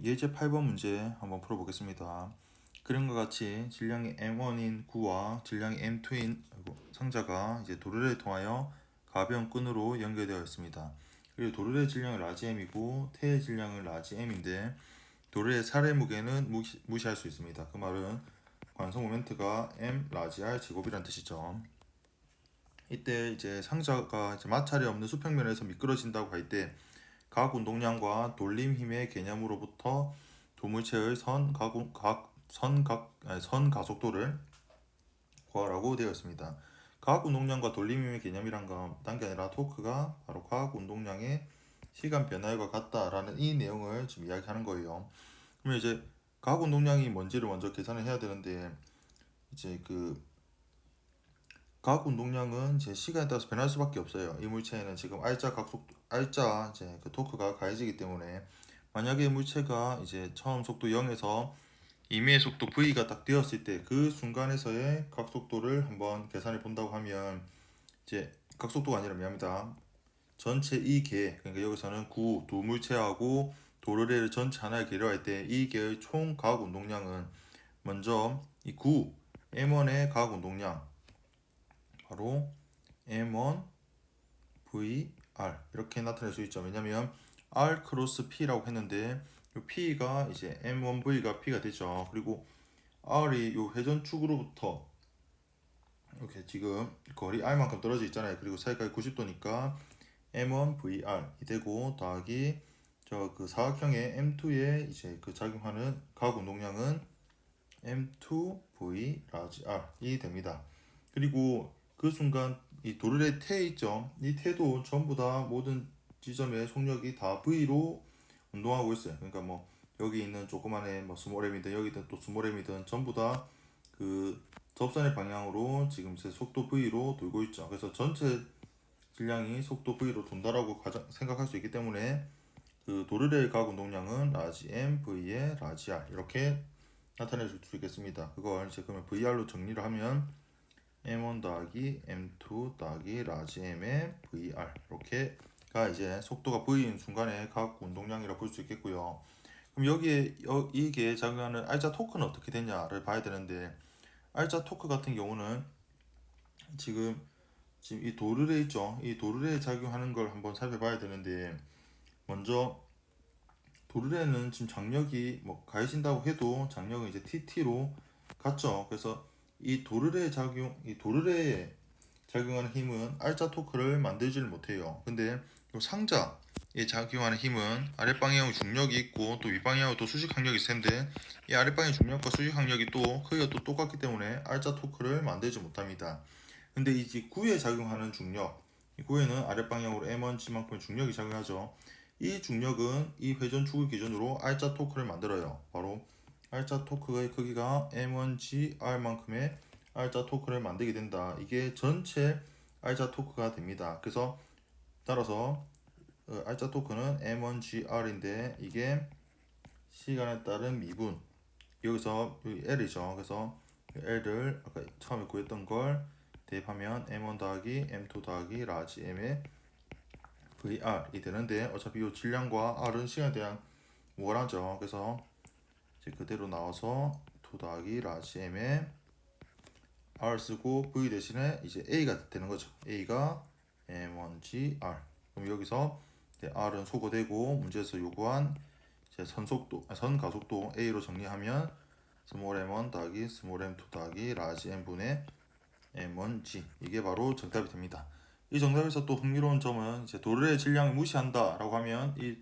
예제 8번 문제 한번 풀어보겠습니다. 그림과 같이 질량이 M1인 구와 질량이 M2인 상자가 이제 도르래를 통하여 가벼운 끈으로 연결되어 있습니다. 그리고 도르래의 질량은 라지 M이고 태의 질량은 라지 M인데 도르래의 살의 무게는 무시할 수 있습니다. 그 말은 관성 모멘트가 M 라지 R 제곱이란 뜻이죠. 이때 이제 상자가 이제 마찰이 없는 수평면에서 미끄러진다고 할 때 각 운동량과 돌림 힘의 개념으로부터 도물체의 선 가속도를 구하라고 되어 있습니다. 각 운동량과 돌림 힘의 개념이란 건 딴 게 아니라 토크가 바로 각 운동량의 시간 변화율과 같다라는 이 내용을 지금 이야기하는 거예요. 그러면 이제 각 운동량이 뭔지를 먼저 계산을 해야 되는데 이제 각 운동량은 제 시간에 따라서 변할 수밖에 없어요. 이 물체에는 지금 알짜 이제 그 토크가 가해지기 때문에 만약에 물체가 이제 처음 속도 0에서 임의의 속도 V가 딱 되었을 때 그 순간에서의 각속도를 한번 계산해 본다고 하면 이제 각속도가 아니라 미안합니다. 전체 이 개, 그러니까 여기서는 두 물체하고 도르래를 전체 하나의 개로 할 때 이 개의 총 각 운동량은 먼저 이 M1의 각 운동량 바로 M1 VR 이렇게 나타낼 수 있죠. 왜냐면 R 크로스 P라고 했는데 이 P가 이제 M1V가 P가 되죠. 그리고 R이 요 회전축으로부터 이렇게 지금 거리 R만큼 떨어져 있잖아요. 그리고 사이까지 90도니까 M1VR 이 되고 더하기 저 그 사각형의 M2에 이제 그 작용하는 각 운동량은 M2V 라지 R이 됩니다. 그리고 그 순간 이 도르래 태 있죠. 이 태도 전부 다 모든 지점의 속력이 다 V로 운동하고 있어요. 그러니까 뭐 여기 있는 조그만의 뭐 스몰M이든 여기 있는 또 스몰M이든 전부 다 그 접선의 방향으로 지금 제 속도 V로 돌고 있죠. 그래서 전체 질량이 속도 V로 돈다라고 생각할 수 있기 때문에 그 도르래의 각 운동량은 라지 M V의 라지 R 이렇게 나타낼 수 있겠습니다. 그걸 이제 그러면 VR로 정리를 하면 M1 더하기 M2 더하기 라지 M의 VR 이렇게가 이제 속도가 V인 순간에 각 운동량이라 볼 수 있겠고요. 그럼 여기에 이게 작용하는 알짜 토크는 어떻게 되냐를 봐야 되는데 알짜 토크 같은 경우는 지금 이 도르래 있죠. 이 도르래에 작용하는 걸 한번 살펴봐야 되는데 먼저 도르래는 지금 장력이 뭐 가해진다고 해도 장력은 이제 TT로 갔죠. 그래서 이 도르래에 작용하는 힘은 알짜 토크를 만들지를 못해요. 근데 이 상자에 작용하는 힘은 아랫방향의 중력이 있고 또 윗방향으로 또 수직 항력이 있을 텐데 이 아랫방향 중력과 수직 항력이 또 크기가 또 똑같기 때문에 알짜 토크를 만들지 못합니다. 근데 이 구에 작용하는 중력, 이 구에는 아랫방향으로 M1G만큼의 중력이 작용하죠. 이 중력은 이 회전축을 기준으로 알짜 토크를 만들어요. 바로 알짜 토크의 크기가 M1Gr만큼의 알짜 토크를 만들게 된다. 이게 전체 알짜 토크가 됩니다. 그래서 따라서 알짜 토크는 M1Gr인데 이게 시간에 따른 미분 여기서 여기 L이죠. 그래서 L을 아까 처음에 구했던 걸 대입하면 M1 더하기 M2 더하기 라지 M의 VR이 되는데 어차피 이 질량과 R은 시간에 대한 무관하죠. 그래서 이제 그대로 나와서 2 더하기 라지 M의 R 쓰고 V 대신에 이제 A가 되는 거죠. A가 M1GR. 그럼 여기서 R은 소거되고 문제에서 요구한 이제 선 가속도 A로 정리하면 스몰 m1 더하기 스몰 m2 더하기 라지 m분의 m1g 이게 바로 정답이 됩니다. 이 정답에서 또 흥미로운 점은 이제 도르래의 질량을 무시한다 라고 하면 이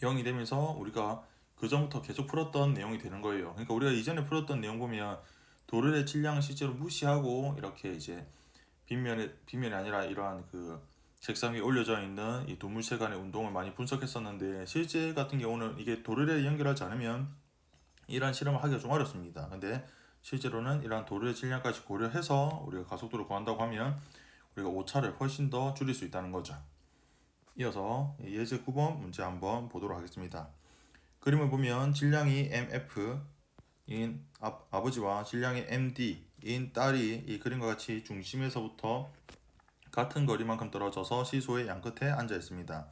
0이 되면서 우리가 그 전부터 계속 풀었던 내용이 되는 거예요. 그러니까 우리가 이전에 풀었던 내용 보면 도르래의 질량을 실제로 무시하고 이렇게 이제 빗면이 아니라 이러한 그 책상 위에 올려져 있는 이 도물체 간의 운동을 많이 분석했었는데 실제 같은 경우는 이게 도르래에 연결하지 않으면 이러한 실험을 하기가 좀 어렵습니다. 근데 실제로는 이러한 도르의 질량까지 고려해서 우리가 가속도를 구한다고 하면 우리가 오차를 훨씬 더 줄일 수 있다는 거죠. 이어서 예제 9번 문제 한번 보도록 하겠습니다. 그림을 보면 질량이 MF인 아버지와 질량이 MD인 딸이 이 그림과 같이 중심에서부터 같은 거리만큼 떨어져서 시소의 양끝에 앉아 있습니다.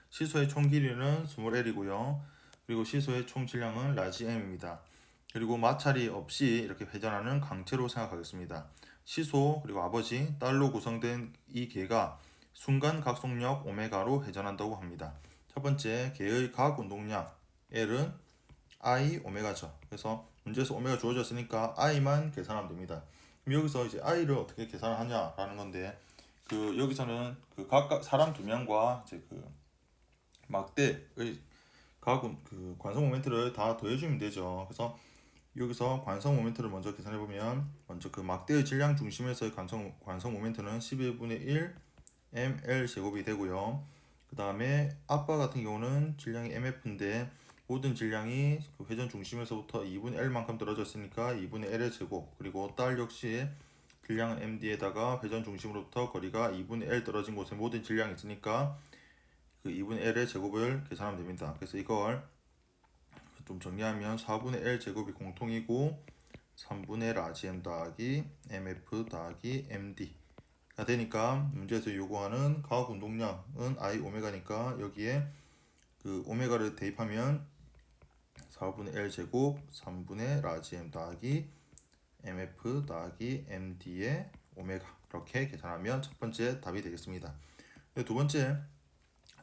시소의 총 길이는 20L이고요. 그리고 시소의 총 질량은 라지 m입니다. 그리고 마찰이 없이 이렇게 회전하는 강체로 생각하겠습니다. 시소 그리고 아버지, 딸로 구성된 이 개가 순간 각속력 오메가로 회전한다고 합니다. 첫 번째 개의 각 운동량 L은 I 오메가죠. 그래서 문제에서 오메가 주어졌으니까 I만 계산하면 됩니다. 그럼 여기서 이제 I를 어떻게 계산하냐라는 건데 여기서는 각각 사람 두 명과 이제 막대의 관성 모멘트를 다 더해주면 되죠. 그래서 여기서 관성 모멘트를 먼저 계산해 보면 먼저 막대의 질량 중심에서의 관성 모멘트는 11분의 1 ml 제곱이 되고요. 그 다음에 아빠 같은 경우는 질량이 mf인데 모든 질량이 회전 중심에서부터 2분의 L만큼 떨어졌으니까 2분의 L의 제곱, 그리고 딸 역시 질량은 MD에다가 회전 중심으로부터 거리가 2분의 L 떨어진 곳에 모든 질량이 있으니까 2분의 L의 제곱을 계산하면 됩니다. 그래서 이걸 좀 정리하면 4분의 L 제곱이 공통이고 3분의 라지 M 더하기 MF 더하기 MD가 되니까 문제에서 요구하는 가학 운동량은 I 오메가니까 여기에 오메가를 대입하면 4분의 L 제곱 3분의 라지 M 더하기 MF 더하기 MD의 오메가, 이렇게 계산하면 첫 번째 답이 되겠습니다. 두 번째,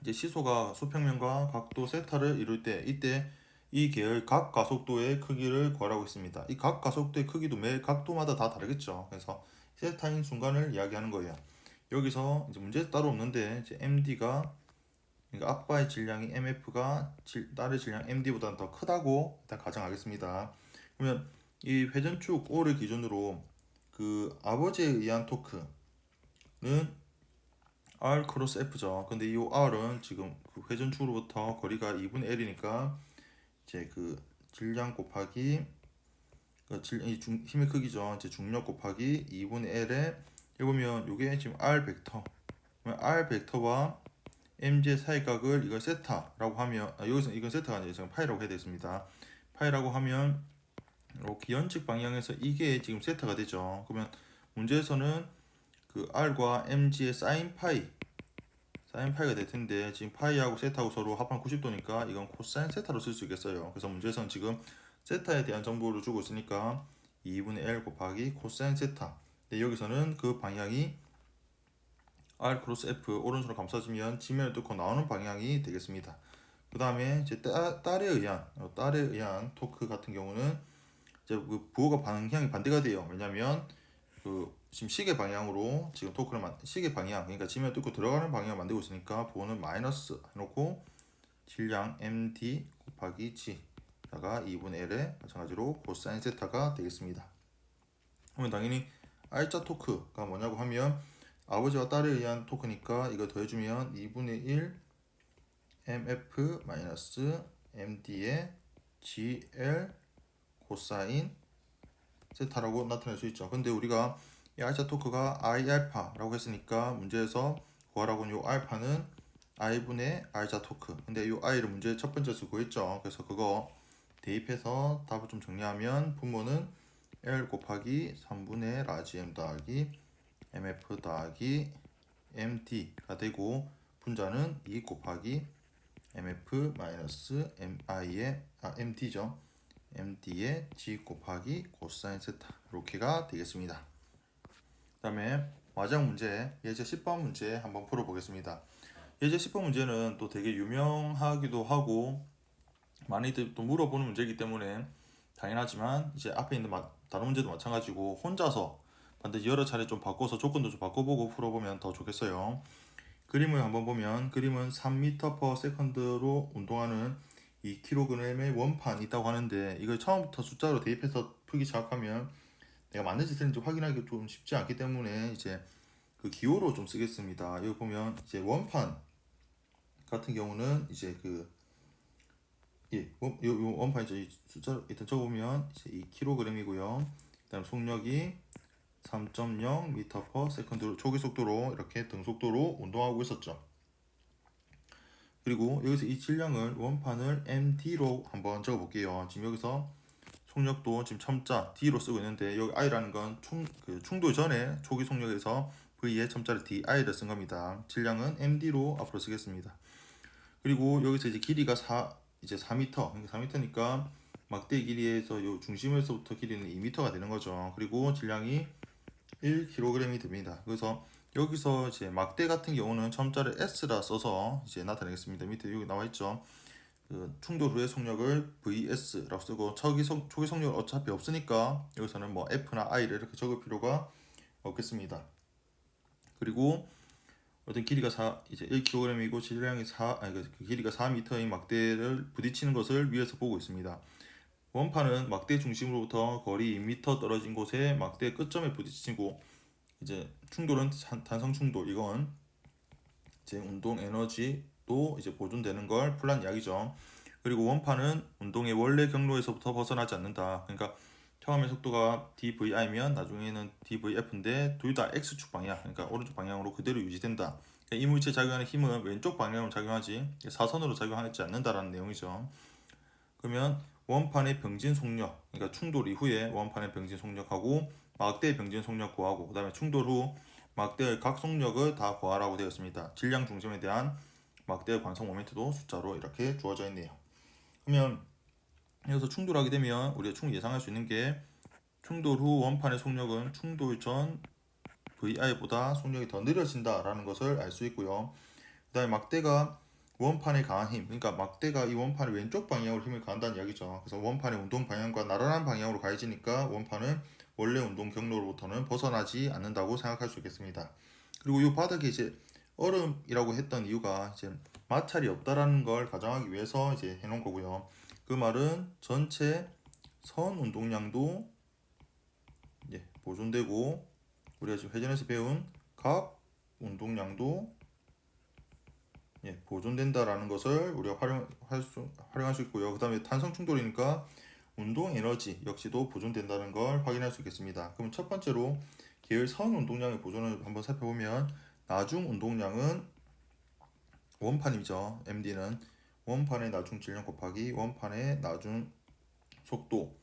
이제 시소가 수평면과 각도 세타를 이룰 때 이때 이 계열 각 가속도의 크기를 구하라고 했습니다. 이 각 가속도의 크기도 매 각도마다 다 다르겠죠. 그래서 세타인 순간을 이야기하는 거예요. 여기서 이제 문제 따로 없는데 이제 MD가, 그러니까 아빠의 질량이 MF가 딸의 질량 MD보다는 더 크다고 일단 가정하겠습니다. 그러면 이 회전축 O를 기준으로 아버지에 의한 토크는 R 크로스 F죠. 근데 이 R은 지금 회전축으로부터 거리가 2분의 L이니까 이제 질량 곱하기 힘의 크기죠. 이제 중력 곱하기 2분의 L에 여기 보면 이게 지금 R 벡터. R 벡터와 MG의 사이각을 이걸 세타라고 하면 여기서 이건 세타가 아니라 지금 파이라고 해야 되겠습니다. 파이라고 하면 이렇게 연측 방향에서 이게 지금 세타가 되죠. 그러면 문제에서는 R과 MG의 사인 파이가 될 텐데 지금 파이하고 세타하고 서로 합한 90도니까 이건 코사인 세타로 쓸 수 있겠어요. 그래서 문제에서는 지금 세타에 대한 정보를 주고 있으니까 2분의 L 곱하기 코사인 세타. 근데 여기서는 그 방향이 R 크로스 F 오른손으로 감싸주면 지면을 뚫고 나오는 방향이 되겠습니다. 그 다음에 이제 딸에 의한 토크 같은 경우는 이제 부호가 방향이 반대가 돼요. 왜냐면 지금 시계 방향으로 지금 토크를 시계 방향, 그러니까 지면을 뚫고 들어가는 방향을 만들고 있으니까 부호는 마이너스 해놓고 질량 MD 곱하기 G다가 2분의 L에 마찬가지로 코사인 세타가 되겠습니다. 그러면 당연히 R자 토크가 뭐냐고 하면 아버지와 딸에 의한 토크니까 이거 더해주면 2분의 1 MF 마이너스 MD의 GL 코사인 세타라고 나타낼 수 있죠. 근데 우리가 이 R자 토크가 I 알파라고 했으니까 문제에서 구하라고 요 알파는 I분의 R자 토크. 근데 요 I를 문제 첫 번째에서 구했죠. 그래서 그거 대입해서 답을 좀 정리하면 분모는 L 곱하기 3분의 라지 M 더하기 MF 더하기 MD가 되고 분자는 2 곱하기 MF 마이너스 MD죠. MD의 G 곱하기 코사인 세타, 이렇게가 되겠습니다. 그 다음에 마지막 문제, 예제 10번 문제 한번 풀어보겠습니다. 예제 10번 문제는 또 되게 유명하기도 하고 많이들 또 물어보는 문제이기 때문에 당연하지만 이제 앞에 있는 다른 문제도 마찬가지고 혼자서 반드시 여러 차례 좀 바꿔서 조건도 좀 바꿔보고 풀어보면 더 좋겠어요. 그림을 한번 보면 그림은 3m/s로 운동하는 2kg의 원판이 있다고 하는데 이걸 처음부터 숫자로 대입해서 풀기 시작하면 내가 맞는지 틀린지 확인하기 좀 쉽지 않기 때문에 이제 기호로 좀 쓰겠습니다. 여기 보면 이제 원판 같은 경우는 이제 요 원판 이제 숫자로 일단 적어보면 이제 2kg이고요. 그다음 속력이 3.0m/s로 초기 속도로 이렇게 등속도로 운동하고 있었죠. 그리고 여기서 이 질량을 원판을 MD로 한번 적어볼게요. 지금 여기서 속력도 지금 첨자 D로 쓰고 있는데 여기 I라는 건 충돌 전에 초기 속력에서 V에 첨자를 DI를 쓴 겁니다. 질량은 MD로 앞으로 쓰겠습니다. 그리고 여기서 이제 길이가 이제 4m, 그러니까 4m니까 막대 길이에서 요 중심에서부터 길이는 2m가 되는 거죠. 그리고 질량이 1kg이 됩니다. 그래서 여기서 이제 막대 같은 경우는 처음자를 S라 써서 이제 나타내겠습니다. 밑에 여기 나와 있죠. 그 충돌 후의 속력을 VS라고 쓰고 초기 속력은 어차피 없으니까 여기서는 뭐 F나 I를 이렇게 적을 필요가 없겠습니다. 그리고 어떤 길이가 이제 1kg이고 질량이 그 길이가 4m인 막대를 부딪히는 것을 위에서 보고 있습니다. 원판은 막대 중심으로부터 거리 2m 떨어진 곳에 막대 끝점에 부딪히고 이제 충돌은 단성 충돌, 이건 이제 운동 에너지도 이제 보존되는 걸 풀란 이야기죠. 그리고 원판은 운동의 원래 경로에서부터 벗어나지 않는다. 그러니까 처음에 속도가 dvi면 나중에는 dvf인데 둘 다 x축 방향, 그러니까 오른쪽 방향으로 그대로 유지된다. 그러니까 이 물체에 작용하는 힘은 왼쪽 방향으로 작용하지 사선으로 작용하지 않는다라는 내용이죠. 그러면 원판의 병진 속력, 그러니까 충돌 이후에 원판의 병진 속력하고 막대의 병진 속력 구하고 그 다음에 충돌 후 막대의 각 속력을 다 구하라고 되어 있습니다. 질량 중심에 대한 막대의 관성 모멘트도 숫자로 이렇게 주어져 있네요. 그러면 여기서 충돌하게 되면 우리가 충분히 예상할 수 있는 게 충돌 후 원판의 속력은 충돌 전 VI보다 속력이 더 느려진다라는 것을 알 수 있고요. 그 다음에 막대가 원판에 강한 힘, 그러니까 막대가 이 원판의 왼쪽 방향으로 힘을 가한다는 이야기죠. 그래서 원판의 운동 방향과 나란한 방향으로 가해지니까 원판은 원래 운동 경로로부터는 벗어나지 않는다고 생각할 수 있겠습니다. 그리고 이 바닥에 이제 얼음이라고 했던 이유가 이제 마찰이 없다라는 걸 가정하기 위해서 이제 해놓은 거고요. 그 말은 전체 선 운동량도 보존되고 우리가 지금 회전에서 배운 각 운동량도 보존된다라는 것을 우리가 활용할 수 있고요. 그 다음에 탄성 충돌이니까 운동 에너지 역시도 보존된다는 걸 확인할 수 있겠습니다. 그럼 첫 번째로 계열선 운동량의 보존을 한번 살펴보면 나중 운동량은 원판이죠. MD는 원판의 나중 질량 곱하기 원판의 나중 속도,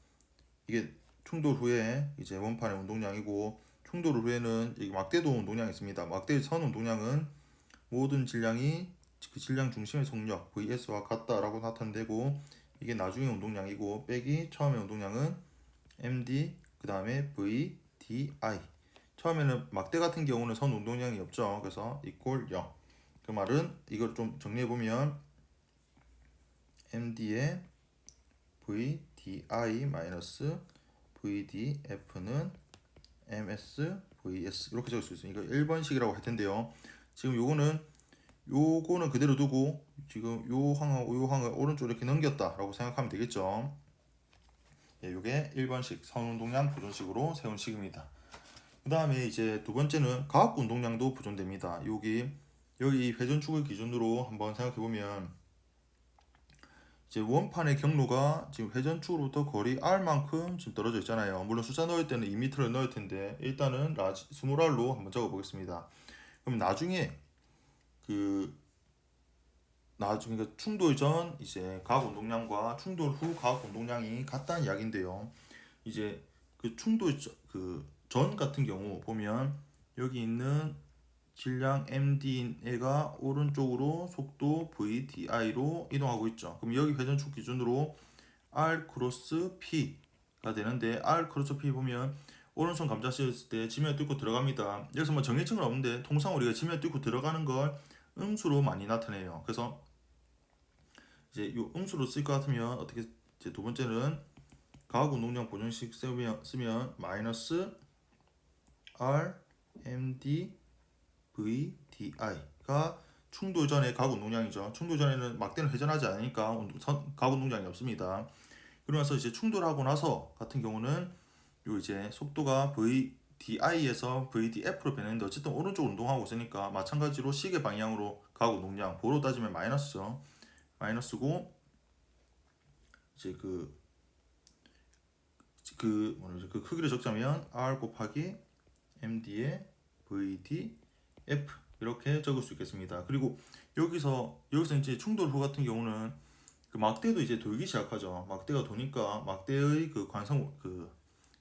이게 충돌 후에 이제 원판의 운동량이고 충돌 후에는 이 막대도 운동량이 있습니다. 막대의 선 운동량은 모든 질량이 그 질량 중심의 속력 VS와 같다라고 나타내고 이게 나중의 운동량이고 빼기 처음의 운동량은 MD 그 다음에 VDI. 처음에는 막대 같은 경우는 선 운동량이 없죠. 그래서 이퀄 0. 그 말은 이걸 좀 정리해 보면 MD의 VDI 마이너스 VDF는 MS VS 이렇게 적을 수 있어요. 이거 1번식이라고 할 텐데요. 지금 요거는 그대로 두고 지금 요 항을 오른쪽으로 이렇게 넘겼다라고 생각하면 되겠죠. 요게 1번식 선운동량 보존식으로 세운 식입니다. 그 다음에 이제 두 번째는 가압 운동량도 보존됩니다. 여기 회전축을 기준으로 한번 생각해 보면 이제 원판의 경로가 지금 회전축으로부터 거리 R만큼 지금 떨어져 있잖아요. 물론 숫자 넣을 때는 2m를 넣을 텐데 일단은 스몰 R로 한번 적어 보겠습니다. 그럼 나중에 그러니까 충돌 전 이제 가압 운동량과 충돌 후 가압 운동량이 같다는 이야기인데요. 이제 그 충돌 전 같은 경우 보면 여기 있는 질량 MD가 오른쪽으로 속도 VDI로 이동하고 있죠. 그럼 여기 회전축 기준으로 R 크로스 P가 되는데 R 크로스 P 보면 오른손 감자 씌웠을 때 지면을 뚫고 들어갑니다. 여기서 뭐 정해층은 없는데 통상 우리가 지면을 뚫고 들어가는 걸 음수로 많이 나타내요. 그래서 이제 이 음수로 쓸 것 같으면 어떻게 이제 두 번째는 가압 운동량 보존식 쓰면 마이너스 R MD VDI가 충돌 전의 가압 운동량이죠. 충돌 전에는 막대는 회전하지 않으니까 가압 운동량이 없습니다. 그러면서 이제 충돌하고 나서 같은 경우는 요 이제 속도가 VDI에서 VDF로 변했는데 어쨌든 오른쪽으로 운동하고 있으니까 마찬가지로 시계 방향으로 가압 운동량 보로 따지면 마이너스죠. 마이너스고 이제 그 크기를 적자면 R 곱하기 MD의 VDF 이렇게 적을 수 있겠습니다. 그리고 여기서 이제 충돌 후 같은 경우는 그 막대도 이제 돌기 시작하죠. 막대가 도니까 막대의 그 관성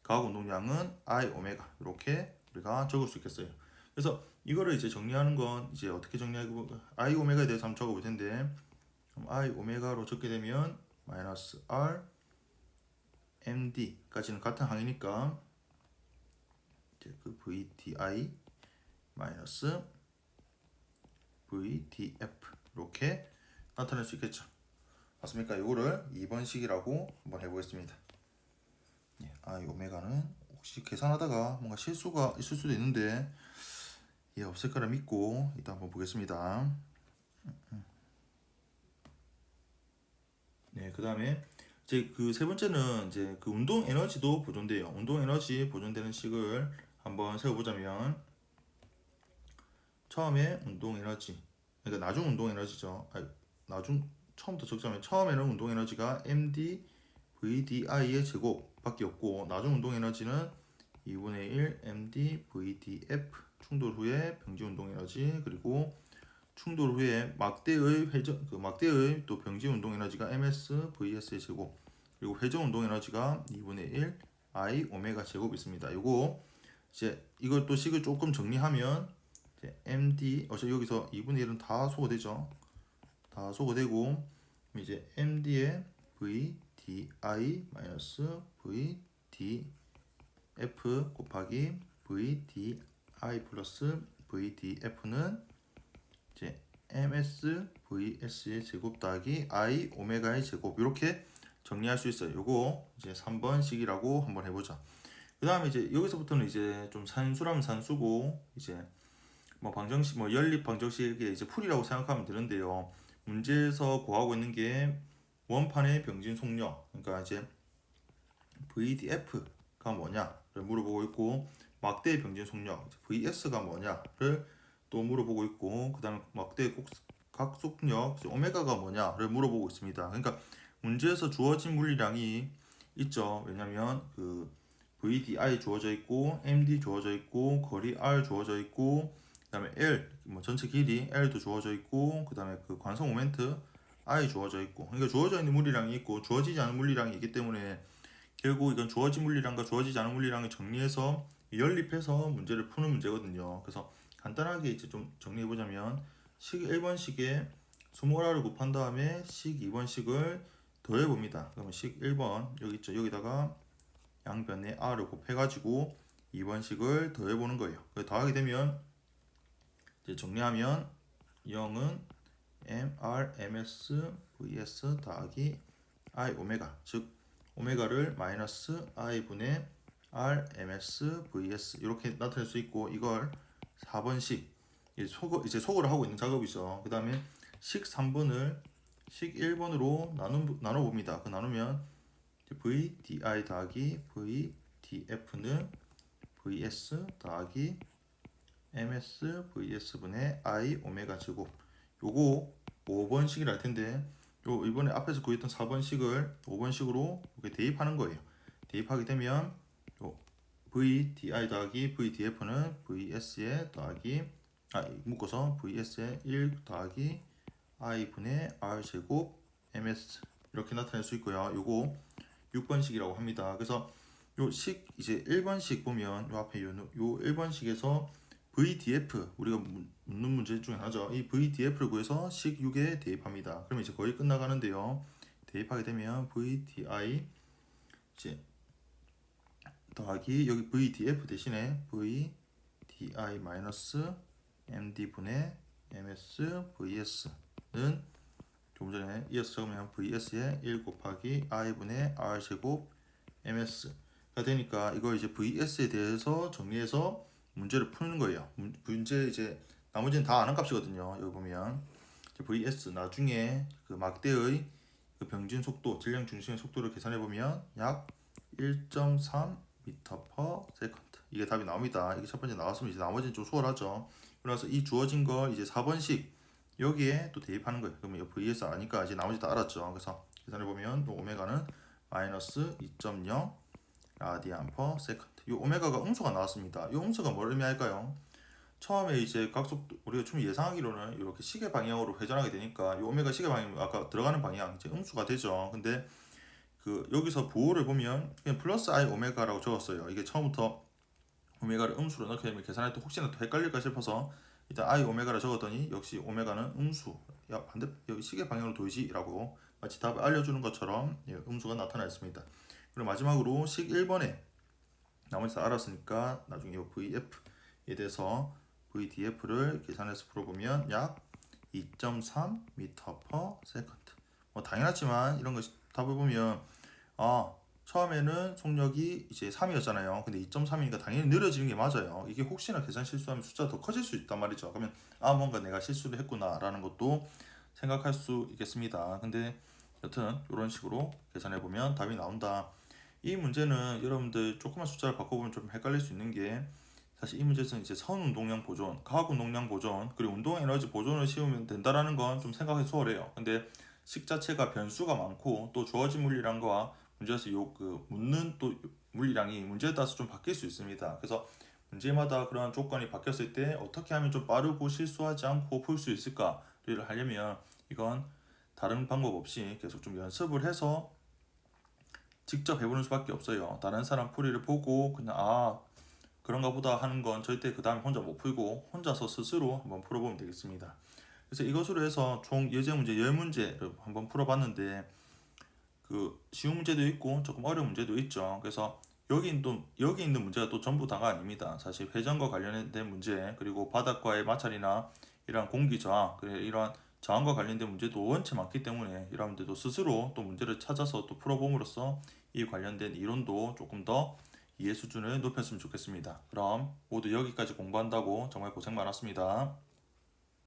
가압 운동량은 I 오메가 이렇게 우리가 적을 수 있겠어요. 그래서 이거를 이제 정리하는 건 이제 어떻게 정리하고 I 오메가에 대해서 한번 적어볼 텐데 그럼 I 오메가로 적게 되면 마이너스 R MD까지는 같은 항이니까 이제 그 VDI 마이너스 VDF 이렇게 나타낼 수 있겠죠. 맞습니까? 이거를 2번식이라고 한번 해보겠습니다. I 오메가는 혹시 계산하다가 뭔가 실수가 있을 수도 있는데 없을 거라 믿고 이따 한번 보겠습니다. 네, 그 다음에 이제 그 세 번째는 이제 그 운동 에너지도 보존돼요. 운동 에너지 보존되는 식을 한번 세워보자면 처음에 운동 에너지, 그러니까 나중 운동 에너지죠. 나중 처음부터 적자면 처음에는 운동 에너지가 MD VDI의 제곱밖에 없고 나중 운동 에너지는 2분의 1 MD VDF 충돌 후에 병지 운동 에너지 그리고 충돌 후에 막대의 회전 막대의 또 병지 운동 에너지가 MS VS의 제곱 그리고 회전 운동 에너지가 2분의 1 I 오메가 제곱 있습니다. 요거 이제 이걸 또 식을 조금 정리하면 이제 MD 여기서 2분의 1은 다 소거되죠. 다 소거되고 이제 MD의 VDI 마이너스 VDF 곱하기 VDI 플러스 VDF는 이제 MS VS의 제곱 더하기 I 오메가의 제곱 이렇게 정리할 수 있어요. 요거 이제 3번식이라고 한번 해보자. 그 다음에 이제 여기서부터는 이제 좀 산수라면 산수고 이제 뭐 방정식 뭐 연립 방정식의 이제 풀이라고 생각하면 되는데요. 문제에서 구하고 있는 게 원판의 병진 속력 그러니까 이제 VDF가 뭐냐를 물어보고 있고 막대의 병진 속력 VS가 뭐냐를 또 물어보고 있고 그 다음에 막대의 각속력 오메가가 뭐냐를 물어보고 있습니다. 그러니까 문제에서 주어진 물리량이 있죠. 왜냐면 그 VDI 주어져 있고 MD 주어져 있고 거리 R 주어져 있고 그 다음에 L 뭐 전체 길이 L도 주어져 있고 그 다음에 그 관성 모멘트 I 주어져 있고 그러니까 주어져 있는 물리량이 있고 주어지지 않은 물리량이 있기 때문에 결국 이건 주어진 물리량과 주어지지 않은 물리량을 정리해서 연립해서 문제를 푸는 문제거든요. 그래서 간단하게 이제 좀 정리해 보자면 식 1번식에 수모라를 곱한 다음에 식 2번식을 더해 봅니다. 그러면 식 1번 여기 있죠. 여기다가 양변에 r을 곱해가지고 2번식을 더해 보는 거예요. 더하게 되면 이제 정리하면 0은 mr ms vs 더하기 i 오메가 즉 오메가를 마이너스 i분의 r ms vs 이렇게 나타낼 수 있고 이걸 4번식 이제 소거를 하고 있는 작업이죠. 그 다음에 식 3번을 식 1번으로 나눠 봅니다. 그 나누면 VDI 더하기 VDF는 VS 더하기 MS VS분의 I 오메가 제곱 요거 5번식이라 할 텐데 요 이번에 앞에서 구했던 4번식을 5번식으로 이렇게 대입하는 거예요. 대입하게 되면 요 VDI 더하기 VDF는 VS에 더하기 묶어서 VS에 1 더하기 I분의 R 제곱 MS 이렇게 나타낼 수 있고요. 요거 6번식이라고 합니다. 그래서 요 식 이제 1번식 보면 요 앞에 요 1번식에서 VDF 우리가 묻는 문제 중에 하나죠. 이 VDF를 구해서 식 6에 대입합니다. 그러면 이제 거의 끝나가는데요. 대입하게 되면 VDI 이제 더하기 여기 VDF 대신에 VDI 마이너스 MD분의 MS VS는 조금 전에 이어서 적으면 VS에 1 곱하기 I분의 R 제곱 MS가 되니까 이거 이제 VS에 대해서 정리해서 문제를 푸는 거예요. 문제 이제 나머지는 다 아는 값이거든요. 여기 보면 VS 나중에 그 막대의 그 병진 속도, 질량 중심의 속도를 계산해 보면 약 1.3 m/s 이게 답이 나옵니다. 이게 첫 번째 나왔으면 이제 나머지는 좀 수월하죠. 그래서 이 주어진 걸 이제 4번식 여기에 또 대입하는 거예요. 그러면 VS 아니까 이제 나머지 다 알았죠. 그래서 계산해 보면 오메가는 마이너스 2.0 라디안 퍼 세컨드. 이 오메가가 음수가 나왔습니다. 이 음수가 뭘 의미할까요? 처음에 이제 각속도 우리가 좀 예상하기로는 이렇게 시계 방향으로 회전하게 되니까 이 오메가 시계 방향 아까 들어가는 방향 이제 음수가 되죠. 근데 그 여기서 부호를 보면 그냥 플러스 i 오메가라고 적었어요. 이게 처음부터 오메가를 음수로 넣게 되면 계산할 때 혹시나 또 헷갈릴까 싶어서 일단 I 오메가를 적었더니 역시 오메가는 음수. 야, 반대 여기 시계 방향으로 돌지라고 마치 답을 알려주는 것처럼 음수가 나타나 있습니다. 그리고 마지막으로 식 1번에 나머지 다 알았으니까 나중에 이 VF에 대해서 VDF를 계산해서 풀어보면 약 2.3 m/s. 뭐 당연하지만 이런 거 답을 보면 처음에는 속력이 이제 3이었잖아요. 근데 2.3이니까 당연히 느려지는 게 맞아요. 이게 혹시나 계산 실수하면 숫자가 더 커질 수 있단 말이죠. 그러면 뭔가 내가 실수를 했구나라는 것도 생각할 수 있겠습니다. 근데 여튼 이런 식으로 계산해 보면 답이 나온다. 이 문제는 여러분들 조금만 숫자를 바꿔보면 좀 헷갈릴 수 있는 게 사실 이 문제에서는 이제 선 운동량 보존, 가학 운동량 보존, 그리고 운동 에너지 보존을 씌우면 된다라는 건 좀 생각하기 수월해요. 근데 식 자체가 변수가 많고 또 주어진 물리량과 문제에서 그 묻는 또 물리량이 문제에 따라서 좀 바뀔 수 있습니다. 그래서 문제마다 그런 조건이 바뀌었을 때 어떻게 하면 좀 빠르고 실수하지 않고 풀 수 있을까를 하려면 이건 다른 방법 없이 계속 좀 연습을 해서 직접 해보는 수밖에 없어요. 다른 사람 풀이를 보고 그냥 그런가 보다 하는 건 절대 그 다음에 혼자 못 풀고 혼자서 스스로 한번 풀어보면 되겠습니다. 그래서 이것으로 해서 총 예제 문제 10문제를 한번 풀어봤는데 그 쉬운 문제도 있고 조금 어려운 문제도 있죠. 그래서 여기 있는 문제가 또 전부 다가 아닙니다. 사실 회전과 관련된 문제, 그리고 바닥과의 마찰이나 이러한 공기 저항, 그리고 이러한 저항과 관련된 문제도 원체 많기 때문에 여러분들도 스스로 또 문제를 찾아서 또 풀어봄으로써 이 관련된 이론도 조금 더 이해 수준을 높였으면 좋겠습니다. 그럼 모두 여기까지 공부한다고 정말 고생 많았습니다.